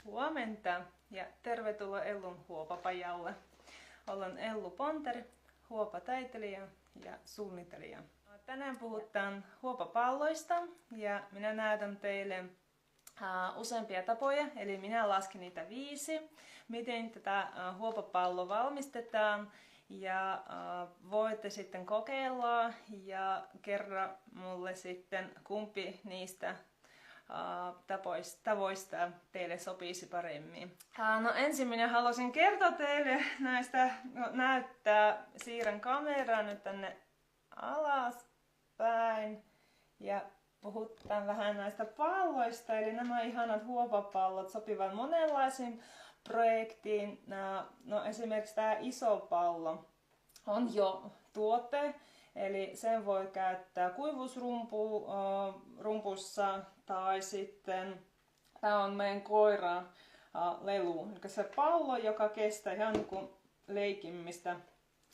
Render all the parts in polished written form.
Huomenta ja tervetuloa Ellun huopapajalle. Olen Ellu Ponter, huopatäitelijä ja suunnittelija. Tänään puhutaan huopapalloista ja minä näytän teille useampia tapoja, eli minä lasken niitä 5, miten tätä huopapalloa valmistetaan. Ja voitte sitten kokeilla ja kerro mulle sitten, kumpi niistä tavoista teille sopisi paremmin. No ensin minä haluaisin kertoa teille näistä, siirrän kameraa nyt tänne alaspäin ja puhutaan vähän näistä palloista. Eli nämä ihanat huopapallot sopivat monenlaisiin projektiin. No esimerkiksi tämä iso pallo on jo tuote, eli sen voi käyttää kuivuusrumpussa tai sitten tämä on meidän koiran lelu. Eli se pallo, joka kestää ihan niin kuin leikimistä.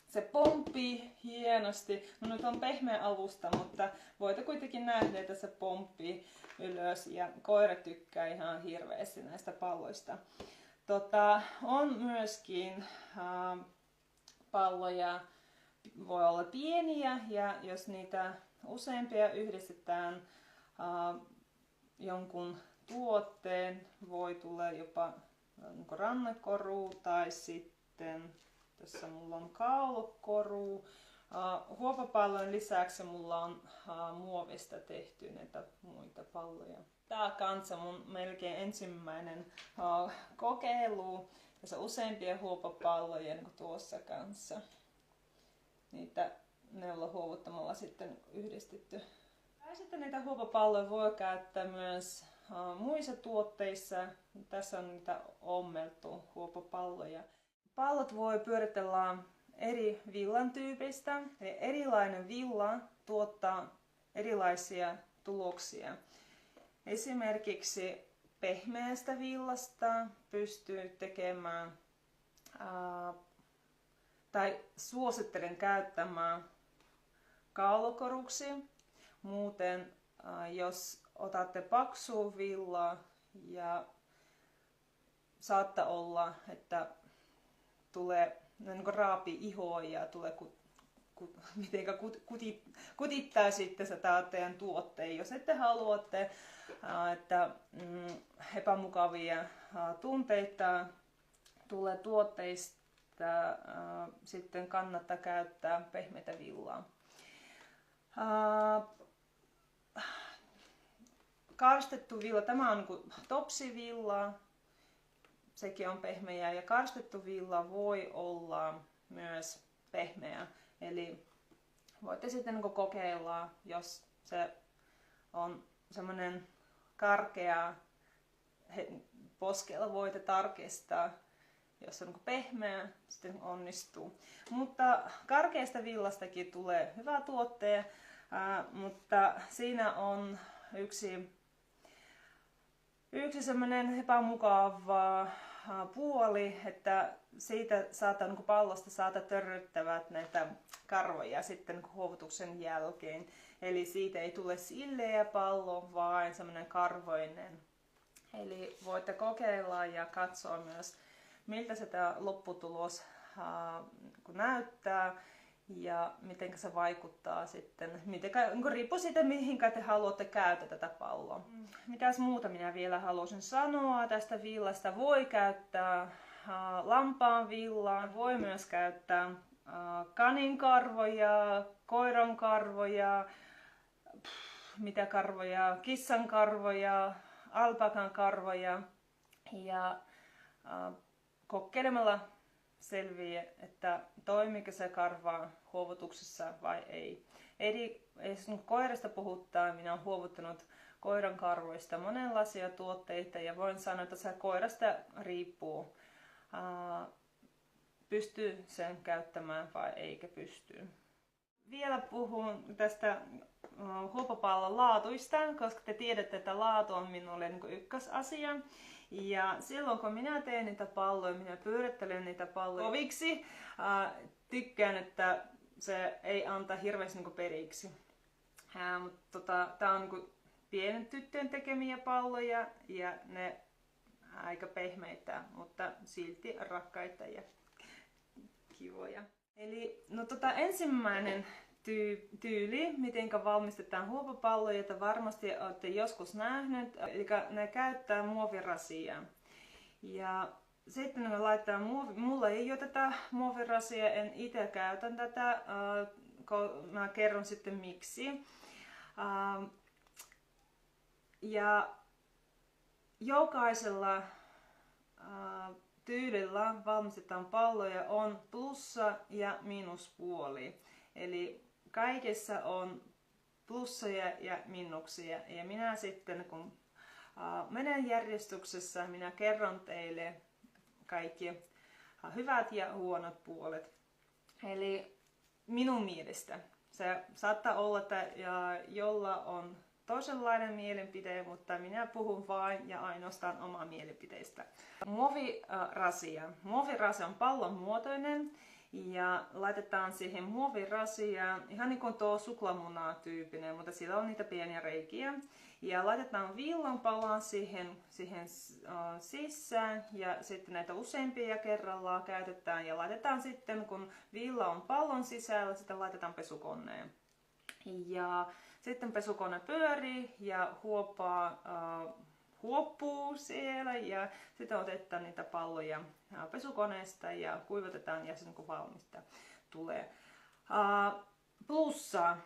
Se pomppii hienosti. No nyt on pehmeä alusta, mutta voitte kuitenkin nähdä, että se pomppii ylös ja koira tykkää ihan hirveästi näistä palloista. On myöskin palloja, voi olla pieniä ja jos niitä useampia yhdistetään jonkun tuotteen, voi tulla jopa rannekoru tai sitten tässä mulla on kaulokoru. Huopapallon lisäksi mulla on muovista tehty näitä muita palloja. Tää on kanssa mun melkein ensimmäinen kokeilu. Tässä on useampia huopapalloja niin kuin tuossa kanssa. Niitä neulohuovuttamalla sitten yhdistetty. Ja sitten niitä huopapalloja voi käyttää myös muissa tuotteissa. Tässä on niitä ommeltu huopapalloja. Pallot voi pyöritellä eri villan tyypistä. Eli erilainen villa tuottaa erilaisia tuloksia. Esimerkiksi pehmeästä villasta pystyy tekemään tai suosittelen käyttämään kaulokoruksi. Muuten jos otatte paksua villaa ja saattaa olla, että tulee niin raapi ihoa ja tulee kutittaa sitten sitä teidän tuotteen. Jos ette haluatte, että epämukavia tunteita tulee tuotteista, sitten kannattaa käyttää pehmeitä villaa. Karstettu villa, tämä on niin topsivilla, sekin on pehmeä ja karstettu villa voi olla myös pehmeä. Eli voitte sitten niin kokeilla, jos se on semmoinen karkea, poskella voitte tarkistaa. Jos on pehmeä, sitten onnistuu. Mutta karkeasta villastakin tulee hyvä tuote, mutta siinä on yksi semmoinen epämukava puoli, että siitä pallosta saattaa törröttävät näitä karvoja sitten huovutuksen jälkeen. Eli siitä ei tule silleä pallo, vaan semmoinen karvoinen. Eli voitte kokeilla ja katsoa myös, miltä se lopputulos näyttää ja miten se vaikuttaa sitten, riippuu siitä, mihinkä te haluatte käyttää tätä palloa. Mitäs muuta minä vielä haluaisin sanoa tästä villasta? Voi käyttää lampaan villaa, voi myös käyttää kanin karvoja, koiran karvoja, mitä karvoja, kissan karvoja, alpakan karvoja ja kokeilemalla selviää, että toimiiko se karva huovutuksessa vai ei. Jos koirasta puhutaan, minä olen huovuttanut koiran karvoista monenlaisia tuotteita ja voin sanoa, että se koirasta riippuu, pystyy sen käyttämään vai eikä pysty. Vielä puhun tästä huopapallon laatuista, koska te tiedätte, että laatu on minulle ykkösasia. Ja silloin kun minä teen niitä palloja, minä pyörittelen niitä palloja koviksi, tykkään, että se ei anta hirveästi periksi. Tää on pienen tyttöjen tekemiä palloja ja ne aika pehmeitä, mutta silti rakkaita ja kivoja. Eli no ensimmäinen tyyli, miten valmistetaan huopapalloja, jota varmasti olette joskus nähneet, eli ne käyttää muovirasia. Ja sitten me laitetaan mulla ei ole tätä muovirasia, en itse käytän tätä, mä kerron sitten miksi. Ja jokaisella tyylillä valmistetaan palloja on plussa ja miinuspuoli. Eli kaikessa on plussoja ja miinuksia. Ja minä sitten kun menen järjestyksessä, minä kerron teille kaikki hyvät ja huonot puolet. Eli minun mielestä se saattaa olla, että jolla on toisenlainen mielipide, mutta minä puhun vain ja ainoastaan omaa mielipiteistä. Muovirasia. Muovirasia on pallon muotoinen ja laitetaan siihen muovirasia ihan niin kuin tuo suklaamuna tyyppinen, mutta sillä on niitä pieniä reikiä. Ja laitetaan viillanpalan siihen sisään ja sitten näitä useampia kerrallaan käytetään ja laitetaan sitten, kun viilla on pallon sisällä, sitten laitetaan pesukoneen. Ja sitten pesukone pyörii ja huoppuu siellä ja sitten otetaan niitä palloja pesukoneesta ja kuivatetaan ja sen kun valmista tulee. Plussa,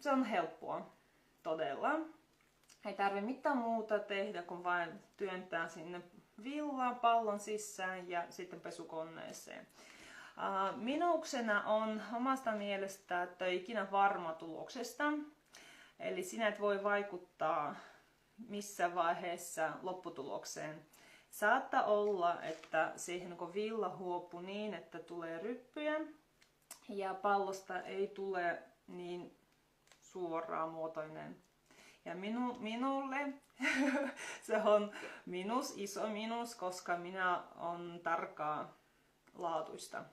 se on helppoa todella. Ei tarvitse mitään muuta tehdä kuin vain työntää sinne villaan pallon sisään ja sitten pesukoneeseen. Minuksena on omasta mielestä, että ei ikinä varma tuloksesta. Eli sinä et voi vaikuttaa missä vaiheessa lopputulokseen. Saattaa olla, että siihen kun villa huopuu niin, että tulee ryppyjä ja pallosta ei tule niin suoraan muotoinen. Ja minulle se on iso miinus, koska minä on tarkkaa laatuista.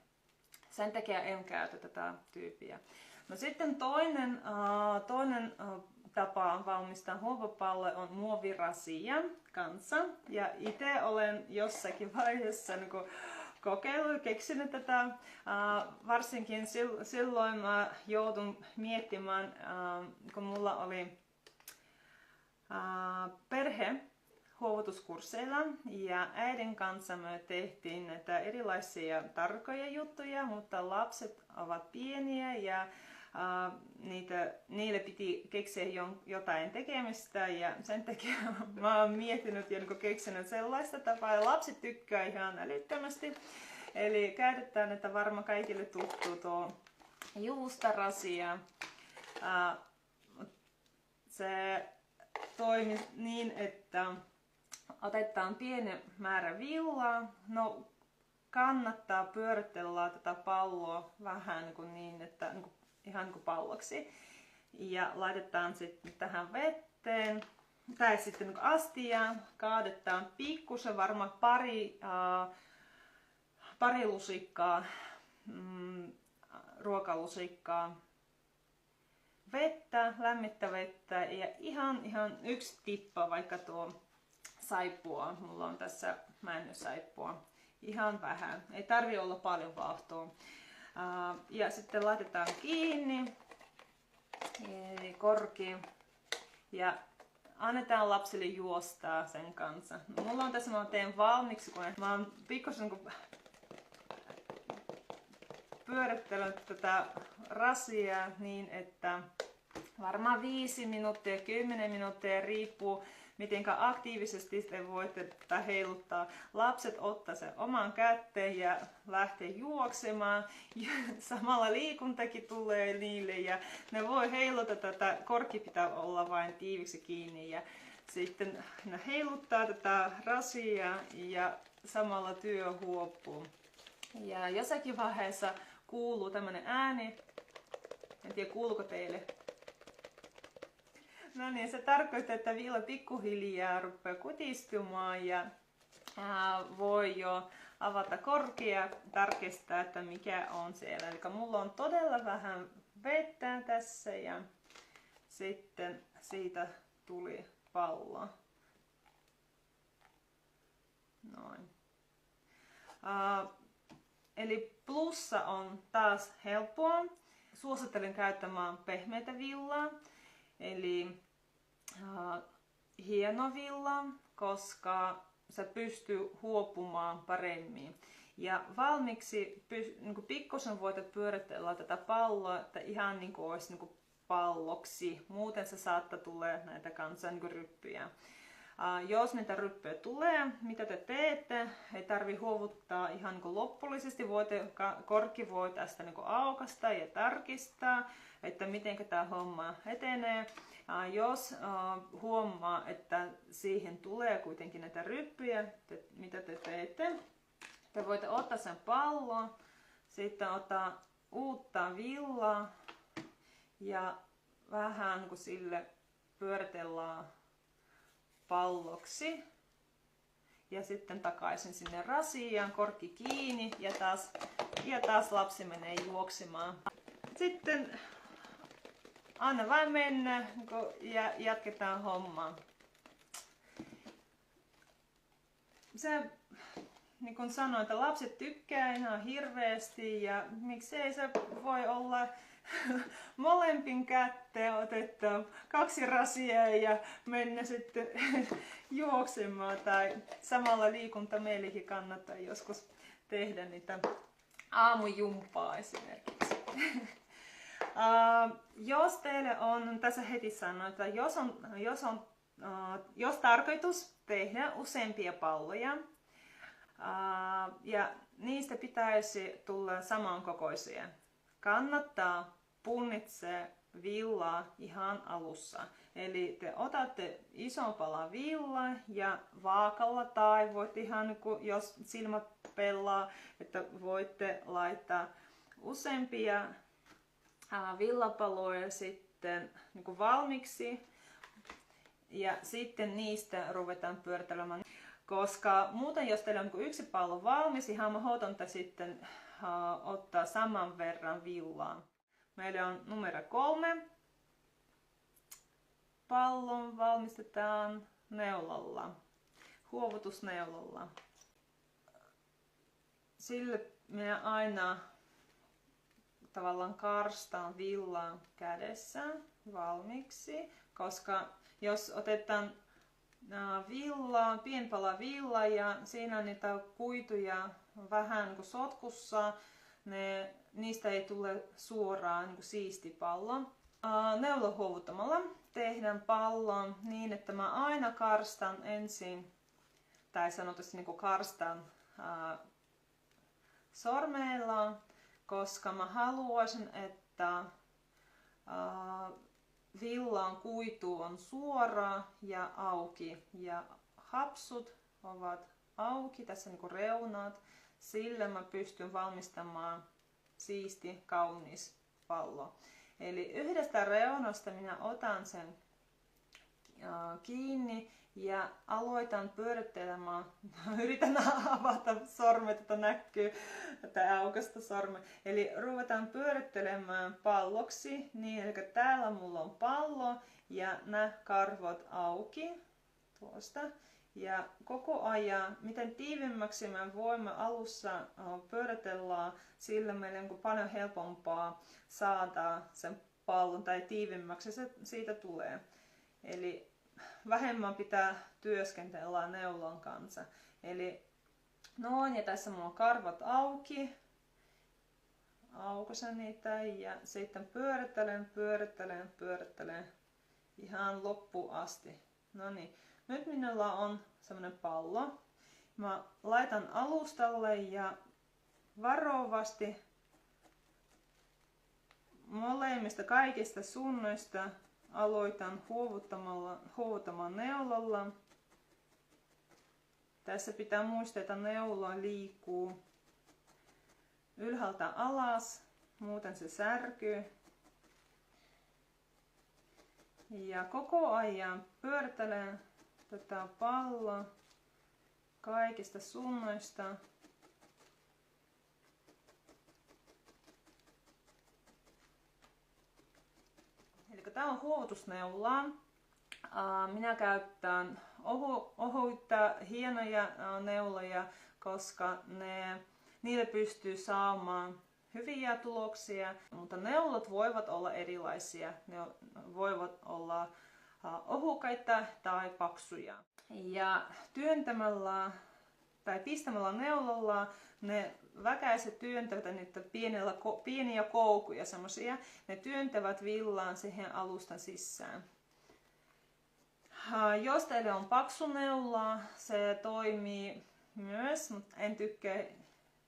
Sen takia en käytä tätä tyyppiä. No sitten toinen tapa valmistaa huopapalloja on muovirasia kanssa. Ja itse olen jossakin vaiheessa niin kokeillut, keksinyt tätä. Varsinkin silloin mä joudun miettimään, kun mulla oli perhe huovutuskursseilla ja äidin kanssa me tehtiin näitä erilaisia tarkkoja juttuja, mutta lapset ovat pieniä ja niille piti keksiä jotain tekemistä ja sen takia mä oon miettinyt ja keksinyt sellaista tapaa ja lapset tykkää ihan älyttömästi. Eli käytetään, että varmaan kaikille tuttuu tuo juustarasia. Se toimii niin, että otetaan pieni määrä villaa. No, kannattaa pyöritellä tätä palloa vähän niin että ihan kuin palloksi. Ja laitetaan sitten tähän veteen tai sitten astiaan. Kaadetaan pikkusen, varmaan pari lusikkaa, ruokalusikkaa vettä, lämmintä vettä ja ihan yksi tippa, vaikka tuo saippua. Mulla on tässä männysaippua. Ihan vähän. Ei tarvi olla paljon vauhtoa. Ja sitten laitetaan kiinni. Eli korki. Ja annetaan lapsille juostaa sen kanssa. Mulla on tässä, mä teen valmiiksi, kun mä oon pikkusen pyörittänyt tätä rasiaa niin, että varmaan 5 minuuttia, 10 minuuttia riippuu miten aktiivisesti te voitte heiluttaa. Lapset ottaa sen oman kätteen ja lähtee juoksemaan. Ja samalla liikuntakin tulee niille ja ne voi heiluttaa tätä. Korkki pitää olla vain tiiviksi kiinni ja sitten ne heiluttaa tätä rasiaa ja samalla työ huoppuu. Ja jossakin vaiheessa kuuluu tämmönen ääni. En tiedä kuuluuko teille. No niin, se tarkoittaa, että villa pikkuhiljaa rupeaa kutistumaan ja voi jo avata korkia ja tarkistaa, että mikä on siellä. Eli mulla on todella vähän vettä tässä ja sitten siitä tuli pallo. Eli plussa on taas helppoa. Suosittelen käyttämään pehmeitä villaa, eli hieno villa, koska se pystyy huopumaan paremmin. Ja valmiiksi niin pikkusen voit pyöritellä tätä palloa, että ihan niin kuin olisi niin palloksi. Muuten se saattaa tulla näitä kanssa niin ryppyjä. Jos niitä ryppyjä tulee, mitä te teette, ei tarvitse huovuttaa ihan niin loppullisesti. Korkki voi tästä niin aukaista ja tarkistaa, että miten tämä homma etenee. Jos huomaa, että siihen tulee kuitenkin näitä ryppyjä, mitä te teette, te voitte ottaa sen pallon, sitten ottaa uutta villaa ja vähän niin kuin sille pyöritellaan palloksi. Ja sitten takaisin sinne rasiaan, korkki kiinni ja taas lapsi menee juoksemaan. Sitten anna vain mennä ja jatketaan hommaa. Se, niin kuin sanoin, että lapset tykkää ihan hirveästi ja miksei se voi olla molempin kätteen otettava 2 rasiaa ja mennä sitten juoksemaan tai samalla liikunta meillekin kannattaa joskus tehdä niitä aamujumppaa esimerkiksi. Jos teille on, tässä heti sanon, että jos tarkoitus tehdä useampia palloja ja niistä pitäisi tulla samankokoisia, kannattaa punnitse villaa ihan alussa. Eli te otatte ison palan villaa ja vaakalla tai voitte ihan, jos silmät pelaa, että voitte laittaa useampia villapaloja sitten niin valmiiksi ja sitten niistä ruvetaan pyöritelemään. Koska muuten jos teillä on yksi pallo valmis, ihan mahdotonta sitten ottaa saman verran villaa. Meillä on numero 3. Pallon valmistetaan neulalla, huovutusneulalla. Sille minä aina tavallaan karstaan villaa kädessä valmiiksi, koska jos otetaan villaa, pienpala villaa ja siinä on niitä kuituja vähän niin kuin sotkussa, niistä ei tule suoraan niin kuin siisti pallo. Neula huovuttamalla tehdään pallon niin, että mä aina karstan ensin, tai sanotusti niin kuin karstan sormeilla, koska mä haluaisin, että villan kuitu on suora ja auki ja hapsut ovat auki, tässä niin kuin reunat, sillä mä pystyn valmistamaan siisti, kaunis pallo. Eli yhdestä reunasta minä otan sen kiinni ja aloitan pyörittelemään. Yritän avata sormet, että näkyy tämä aukaista sorme. Eli ruvetaan pyörittelemään palloksi niin, että täällä mulla on pallo ja nämä karvot auki tuosta. Ja koko ajan, miten tiivimmäksi me voimme alussa pyöritellä, sillä meillä on paljon helpompaa saada sen pallon tai tiivimmäksi se siitä tulee. Eli vähemmän pitää työskentellä neulan kanssa. Eli noin, ja tässä mulla on karvat auki. Aukasen niitä ja sitten pyörittelen ihan loppuun asti. No niin. Nyt minulla on semmonen pallo. Mä laitan alustalle ja varovasti molemmista kaikista suunnoista aloitan huovuttamaan neulalla. Tässä pitää muistaa, että neula liikkuu ylhäältä alas, muuten se särkyy. Ja koko ajan pyörittelen tätä palloa kaikista suunnoista. Eli tämä on huovutusneula. Minä käytän ohuita, hienoja neuloja, koska niille pystyy saamaan hyviä tuloksia, mutta neulat voivat olla erilaisia. Ne voivat olla ohukaita tai paksuja. Ja työntämällä tai pistämällä neulalla ne väkäiset työntävät niitä pieniä koukkuja semmosia. Ne työntävät villaan siihen alustan sisään. Jos teille on paksu neula, se toimii myös, mutta en tykkää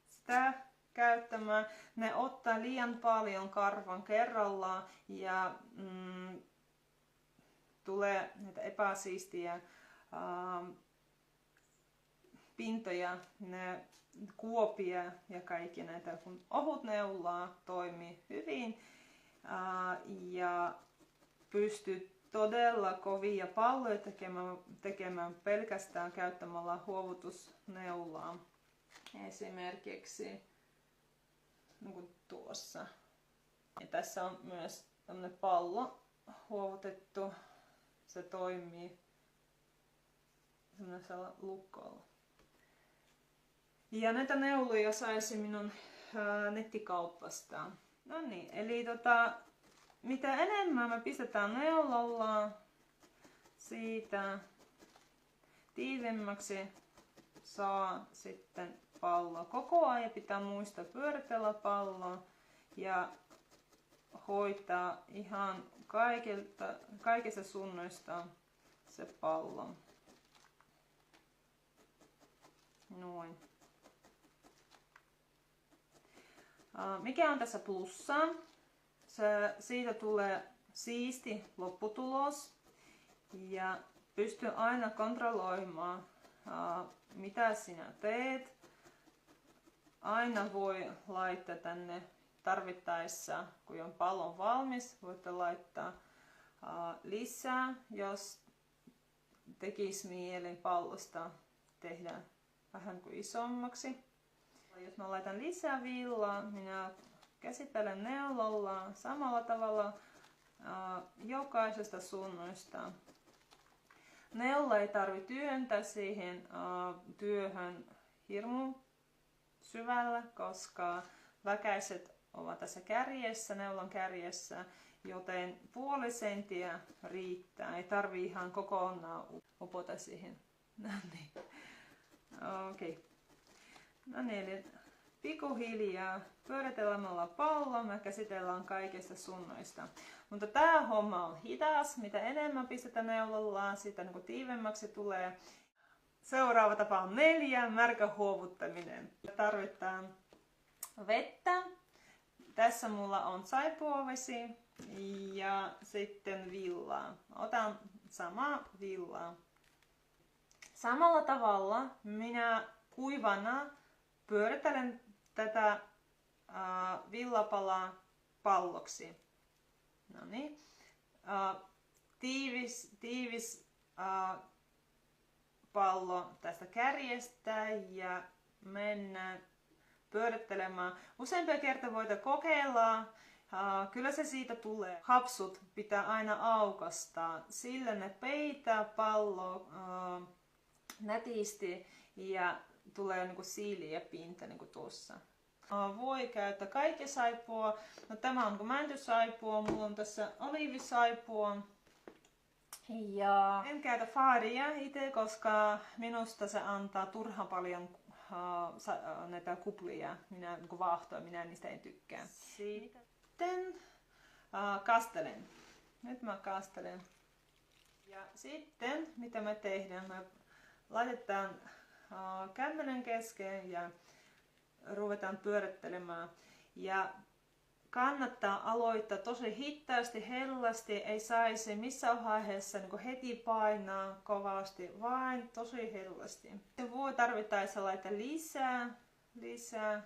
sitä käyttämään. Ne ottaa liian paljon karvan kerrallaan ja tulee näitä epäsiistiä pintoja, ne kuopia ja kaikki näitä. Kun ohut neula toimii hyvin ja pystyy todella kovia palloja tekemään pelkästään käyttämällä huovutusneulaa. Esimerkiksi niin kuin tuossa. Ja tässä on myös tämmöinen pallo huovutettu. Se toimii sellaisella lukolla. Ja näitä neuloja saisi minun nettikaupasta. No niin, eli mitä enemmän me pistetään neulalla, siitä tiivemmäksi saa sitten pallo. Koko ajan pitää muistaa pyöritellä palloa ja hoitaa ihan kaikista suunnoista se pallo. Noin. Mikä on tässä plussaa? Siitä tulee siisti lopputulos ja pystyy aina kontrolloimaan, mitä sinä teet. Aina voi laittaa tänne tarvittaessa, kun on pallo valmis, voitte laittaa lisää, jos tekisi mieli pallosta tehdä vähän kuin isommaksi. Jos mä laitan lisää villaa, minä käsittelen neulalla samalla tavalla jokaisesta suunnasta. Neula ei tarvitse työntää siihen työhön hirmu syvällä, koska väkäiset ovat tässä kärjessä, neulan kärjessä, joten puoli senttiä riittää. Ei tarvi ihan kokonaan upota siihen. Okei. No niin, eli pikkuhiljaa pyöritelemällä palloa me käsitellään kaikista suunnoista. Mutta tämä homma on hidas. Mitä enemmän pistetään neulalla, sitä niin tiivemmäksi tulee. Seuraava tapa on 4, märkä huovuttaminen. Tarvitaan vettä. Tässä mulla on saippuavesi ja sitten villaa. Otan samaa villaa. Samalla tavalla minä kuivana pyörittelen tätä villapalaa palloksi. No niin. Tiivis pallo tästä kärjestä ja mennään pyörittelemään. Useampia kertaa voidaan kokeilla. Kyllä se siitä tulee. Hapsut pitää aina aukastaa, sillä ne peitää pallo nätisti ja tulee niinku siili ja pinta niinku tuossa. Voi käyttää kaikki saippua. No, tämä on mäntysaippua, mulla on tässä oliivisaippua. Ja en käytä faaria itse, koska minusta se antaa turhan paljon näitä kuplia. Minä vaahtoa, minä niistä en tykkää. Sitten kastelen. Nyt mä kastelen. Ja sitten mitä me tehdään? Me laitetaan kämmenen keskeen ja ruvetaan pyörittelemään. Ja kannattaa aloittaa tosi hitaasti, hellasti, ei saisi missään vaiheessa niin heti painaa kovasti, vain tosi hellasti. Voi tarvittaessa laittaa lisää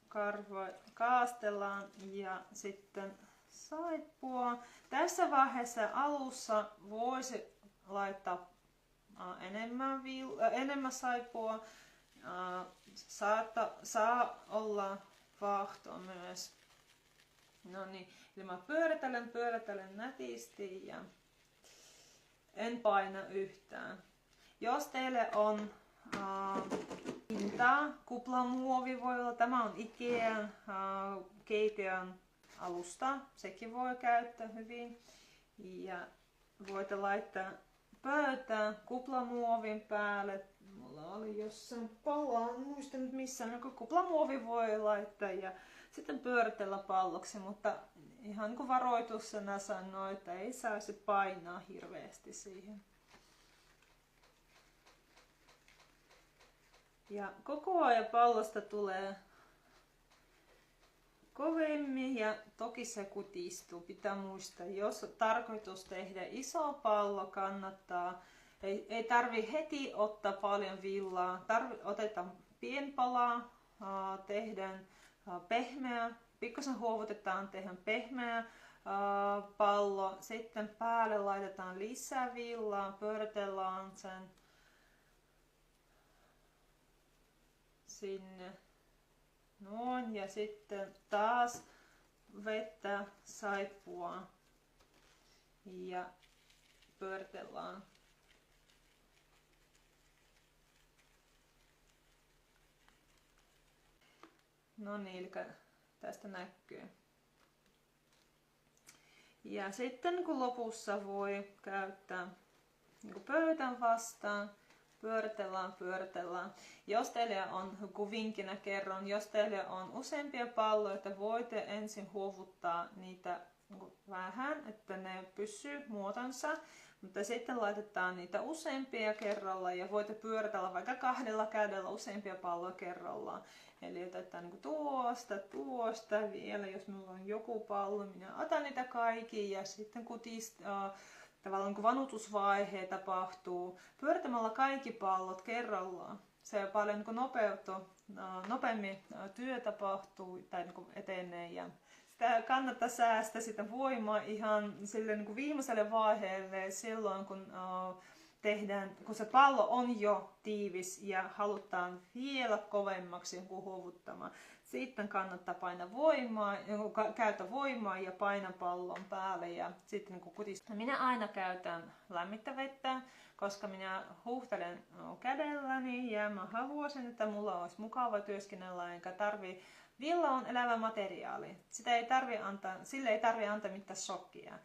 karvoja, kaastellaan ja sitten saippua. Tässä vaiheessa alussa voisi laittaa enemmän saippua. Saa olla vaahtoa myös. No niin, eli mä pyöritelen nätisti ja en paina yhtään. Jos teille on vaihtaa. Kuplamuovi voi olla, tämä on Ikean keittiön alusta, sekin voi käyttää hyvin. Ja voitte laittaa pöytään kuplamuovin päälle. Mulla oli jossain palaa, en muista nyt missään, kuplamuovi voi laittaa ja sitten pyöritellä palloksi, mutta ihan kuin varoituksena sanoo, että ei saisi painaa hirveästi siihen. Ja koko ajan pallosta tulee kovemmin ja toki se kutistuu. Pitää muistaa, jos on tarkoitus tehdä iso pallo, kannattaa. Ei tarvi heti ottaa paljon villaa. Otetaan pienpalaa, tehdään pehmeä, pikkusen huovutetaan, tehdään pehmeä pallo. Sitten päälle laitetaan lisää villaa, pyöritellaan sen sinne. Noin, ja sitten taas vettä, saippua ja pyöritellaan. No niin, eli tästä näkyy. Ja sitten kun lopussa voi käyttää niin pöydän vastaan, pyöritellaan. Jos teillä on, kun vinkkinä kerron, jos teillä on useampia palloja, että voitte ensin huovuttaa niitä vähän, että ne pysyy muotonsa, mutta sitten laitetaan niitä useampia kerralla ja voitte pyöritellä vaikka 2 kädellä useampia palloja kerrallaan. Eli otetaan niin tuosta vielä, jos minulla on joku pallo, minä otan niitä kaikki ja sitten tavallaan kun vanutusvaihe tapahtuu, pyörittämällä kaikki pallot kerrallaan. Se paljon niin nopeammin työ tapahtuu tai niin etenee ja sitä kannattaa säästää sitä voimaa ihan sille niin viimeiselle vaiheelle silloin, kun se pallo on jo tiivis ja halutaan vielä kovemmaksi huovuttamaan. Sitten kannattaa painaa voimaa, käytä voimaa ja paina pallon päälle ja sitten niin kutistaa. Minä aina käytän lämmintä vettä, koska minä huuhtelen kädelläni ja mä haluaisin, että mulla olisi mukava työskennellä, enkä tarvii. Villa on elävä materiaali. Sille ei tarvitse antaa mitään shokkia.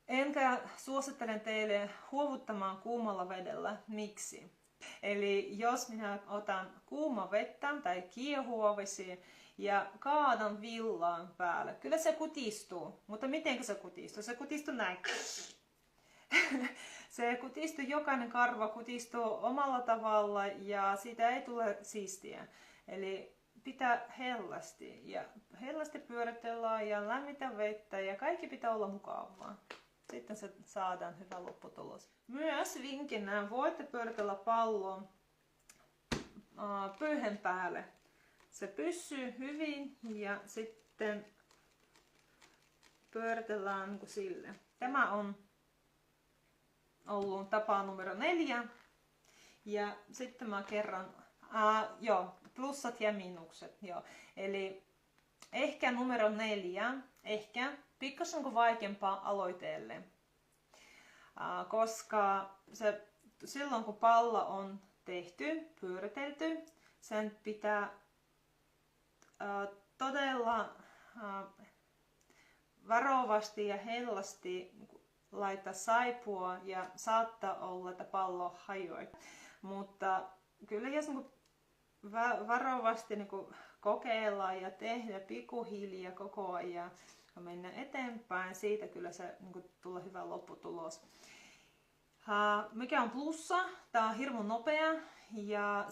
Enkä suosittelen teille huovuttamaan kuumalla vedellä. Miksi? Eli jos minä otan kuuma vettä tai kiehuvaa vesi ja kaadan villaan päälle, kyllä se kutistuu. Mutta miten se kutistuu? Se kutistuu näin. Se kutistuu, jokainen karva kutistuu omalla tavalla ja siitä ei tule siistiä. Eli pitää hellästi pyöritellä ja lämmitä vettä ja kaikki pitää olla mukavaa. Sitten se saadaan hyvä lopputulos. Myös vinkkinä voitte pyöritellä pallon pöyhän päälle. Se pysyy hyvin ja sitten pyöritellään niin kuin sille. Tämä on ollut tapa numero 4. Ja sitten mä kerron plussat ja miinukset. Eli ehkä numero 4, pikkasen vaikeampaa aloitteelle. Koska silloin kun pallo on tehty, pyöritelty, sen pitää todella varovasti ja hellasti laittaa saipua ja saattaa olla, että pallo hajoaa. Mutta kyllä jos varovasti kokeillaan ja tehdä pikkuhiljaa koko ajan ja mennä eteenpäin, siitä kyllä se tulee hyvä lopputulos. Mikä on plussa? Tämä on hirmu nopea ja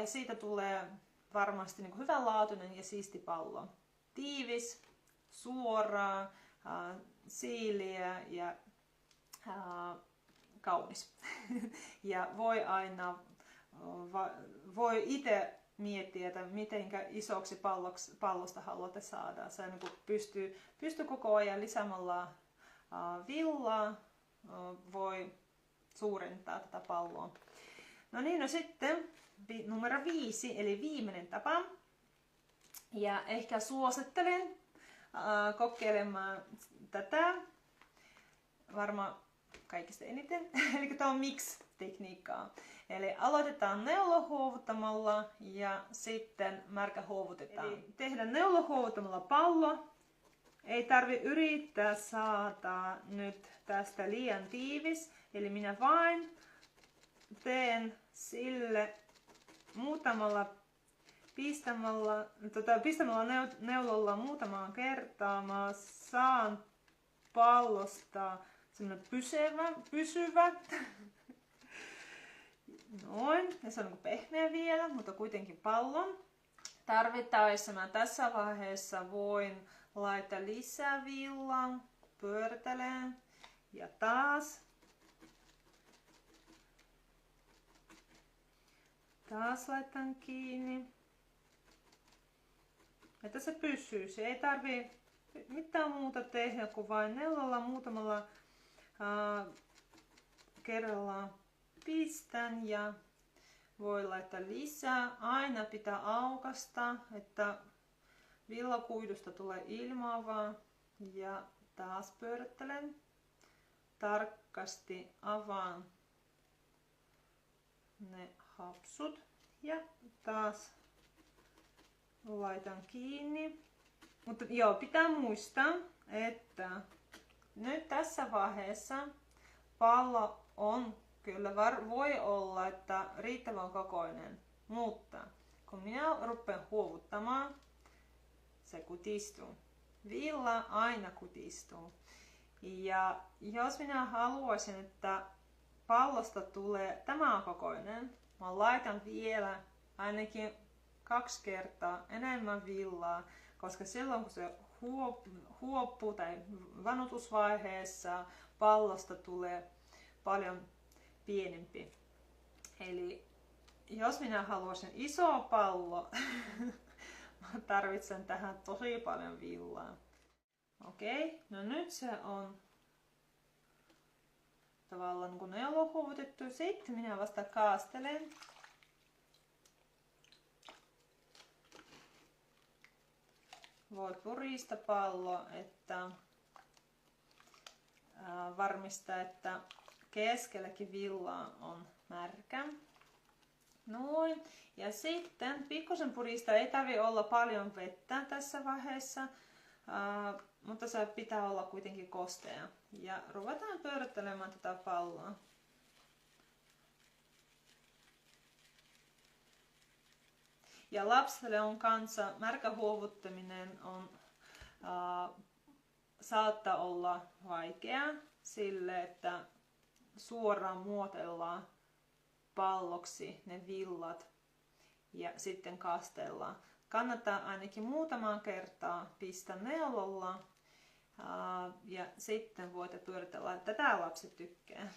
siitä tulee varmasti hyvänlaatuinen ja siisti pallo. Tiivis, suora, siiliä ja kaunis. Ja voi itse miettiä, että miten isoksi pallosta haluatte saada. Se pystyy koko ajan lisäämällä villaa, voi suurentaa tätä palloa. No niin, no sitten numero 5, eli viimeinen tapa. Ja ehkä suosittelen kokeilemaan tätä varmaan kaikista eniten. Eli tämä on mix-tekniikkaa. Eli aloitetaan neulahuovuttamalla ja sitten märkähuovutetaan. Eli tehdään neulahuovuttamalla pallo. Ei tarvi yrittää saada nyt tästä liian tiivis. Eli minä vain teen sille muutamalla pistämällä neulalla muutamaan kertaan. Mä saan pallosta semmoinen pysyvä. Noin, ja se on niin pehmeä vielä, mutta kuitenkin pallon. Tarvittaessa mä tässä vaiheessa voin laittaa lisää villaa, pyöritelen ja taas laitan kiinni. Että se pysyy, se ei tarvi mitään muuta tehdä kuin vain neulalla muutamalla kerralla pistän ja voi laittaa lisää. Aina pitää aukasta, että villakuidusta tulee ilmaavaa ja taas pyörittelen. Tarkasti avaan ne hapsut ja taas laitan kiinni. Mutta joo, pitää muistaa, että nyt tässä vaiheessa pallo on kyllä voi olla, että riittävän kokoinen, mutta kun minä rupean huovuttamaan, se kutistuu. Villa aina kutistuu. Ja jos minä haluaisin, että pallosta tulee tämän kokoinen, mä laitan vielä ainakin 2 kertaa enemmän villaa, koska silloin kun se huoppuu tai vanutusvaiheessa pallosta tulee paljon pienempi. Eli jos minä haluaisin iso pallo, mä tarvitsen tähän tosi paljon villaa. Okei, no nyt se on tavallaan kun neulahuovutettu. Sitten minä vasta kaastelen. Voi purista pallo, että varmistaa, että keskelläkin villaa on märkä. Noin. Ja sitten pikkusen purista, ei tarvi olla paljon vettä tässä vaiheessa, mutta se pitää olla kuitenkin kostea. Ja ruvetaan pyörittelemään tätä palloa. Ja lapselle on kanssa märkä huovuttaminen saattaa olla vaikea sille, että suoraan muotellaan palloksi ne villat ja sitten kastellaan. Kannattaa ainakin muutaman kertaa pistää neulalla ja sitten voitte pyöritellä. Tätä lapset tykkää.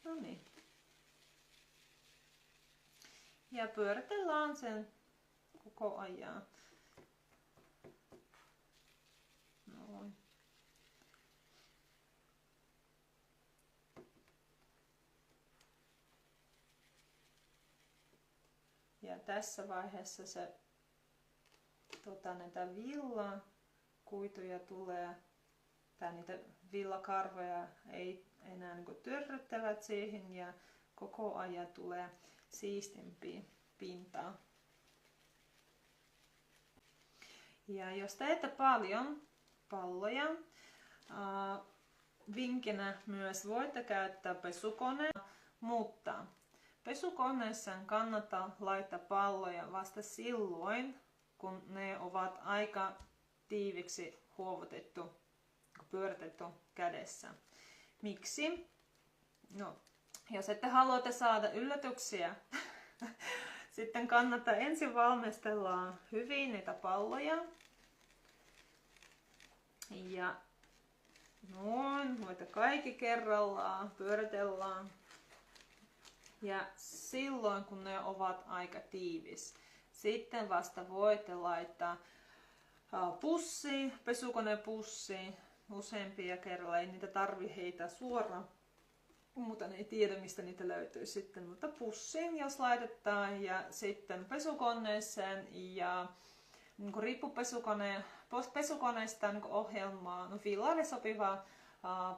No niin. Ja pyöritellaan sen koko ajan. Noin. Ja tässä vaiheessa se näitä villakuituja tulee, tai niitä villakarvoja ei enää niin törröttävät siihen ja koko ajan tulee siistimpiä pintaa. Ja jos teette paljon palloja, vinkkinä myös voitte käyttää pesukoneen, mutta pesukoneessa kannattaa laittaa palloja vasta silloin, kun ne ovat aika tiiviksi huovutettu, pyöritetty kädessä. Miksi? No, jos ette haluatte saada yllätyksiä, sitten kannattaa ensin valmistella hyvin niitä palloja. Ja noin, voitte kaikki kerrallaan, pyöritellaan. Ja silloin kun ne ovat aika tiivis, sitten vasta voitte laittaa pesukonepussiin useampia kerralla. Ei niitä tarvi heitä suoraan, mutta ne ei tiedä mistä niitä löytyy sitten. Mutta pussiin jos laitetaan ja sitten pesukoneeseen ja niin riippuu pesukoneesta niin ohjelmaa, no villalle sopivaa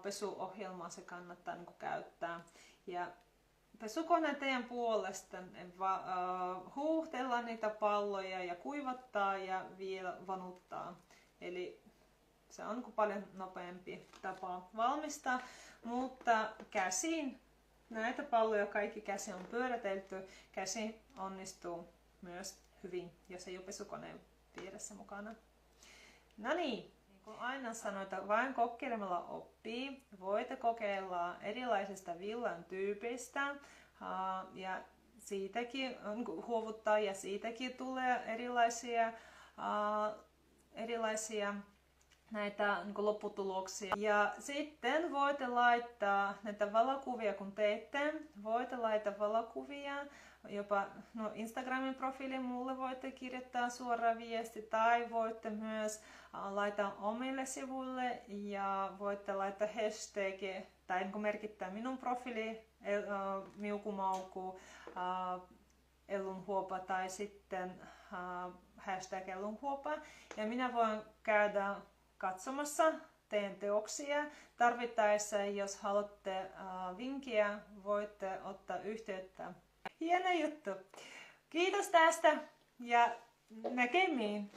pesuohjelmaa se kannattaa niin käyttää. Ja pesukone teidän puolesta huuhtella niitä palloja ja kuivattaa ja vielä vanuttaa. Eli se on paljon nopeampi tapa valmistaa, mutta käsin näitä palloja kaikki käsi on pyöritelty. Käsi onnistuu myös hyvin, jos ei ole pesukoneen vieressä mukana. No niin, niin kuin aina sanoin, että vain kokeilemalla oppii. Voitte kokeilla erilaisista villan tyypeistä ja siitäkin huovuttaa ja siitäkin tulee erilaisia näitä lopputuloksia. Ja sitten voitte laittaa näitä valokuvia, kun teette. Voitte laittaa valokuvia jopa Instagramin profiiliin mulle voitte kirjoittaa suora viesti tai voitte myös laittaa omille sivuille ja voitte laittaa hashtag tai merkittää minun profiili miukumauku ellunhuopa tai sitten hashtag ellunhuopa ja minä voin käydä katsomassa teidän teoksia. Tarvittaessa, jos haluatte vinkkiä, voitte ottaa yhteyttä. Hieno juttu! Kiitos tästä ja näkemiin!